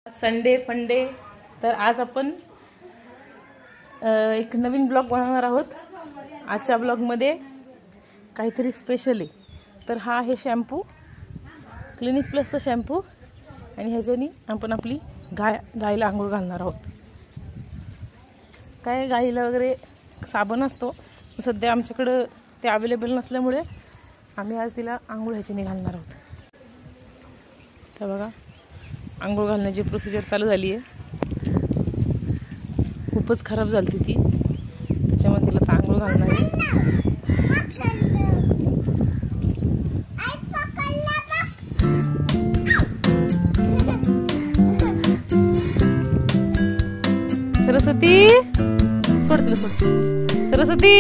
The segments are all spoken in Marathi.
संडे फंडे तर आज आपण एक नवीन ब्लॉग बनवणार आहोत। आजच्या ब्लॉगमध्ये काहीतरी स्पेशल आहे। तर हा आहे शॅम्पू, क्लिनिक प्लसचा शॅम्पू, आणि ह्याच्यानी आपण आपली गायला आंघोळ घालणार आहोत। काय गायला वगैरे साबण असतो, सध्या आमच्याकडे ते अवेलेबल नसल्यामुळे आम्ही आज तिला आंघोळ ह्याच्याने घालणार आहोत। तर बघा, आंघोळ घालण्याची प्रोसिजर चालू झाली आहे। खूपच खराब झाली ती, त्याच्यामध्ये तिला आंघोळ घालणार आहे। सरस्वती सोड तिला, सोड सरस्वती,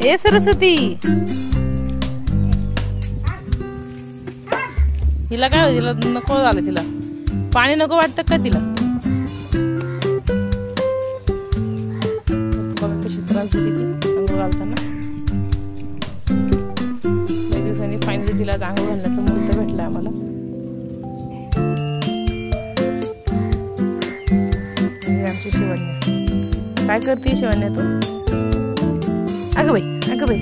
ए सरस्वती, हिला काय हिला नको झालं, तिला पाणी नको वाटतं का तिला? कशी त्रास होती ती आंघोळ घालताना। काही दिवसांनी फायनली तिला आंघोळ घालण्याचा मुहूर्त भेटला आम्हाला। आमची शिवण्या काय करते? शिवण्या तू अगं बाई, अगं बाई।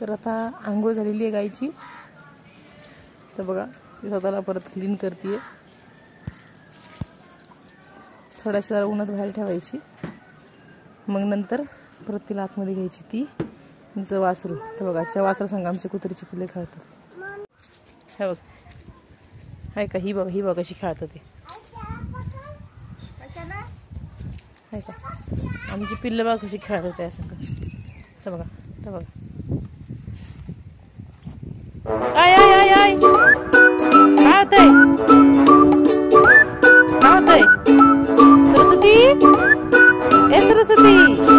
तर आता आंघोळ झालेली आहे गायची। तर बघा, ती स्वतःला परत क्लीन करते। थोड्याशा जरा उन्हात बाहेर ठेवायची, मग नंतर परत तिला आतमध्ये घ्यायची ती तिचं वासरू। तर बघा, त्या वासरा संग आमचे कुत्रीचे पिल्ले खेळतात। हे बघ, हाय का, ही बघ, ही बघ कशी खेळतात ते, हाय का, आमची पिल्लं बघा कशी खेळतात त्या संग। तर बघा, तर बघा, आय आय आय आय, काय होतंय, काय होतंय? सरस्वती, ए सरस्वती,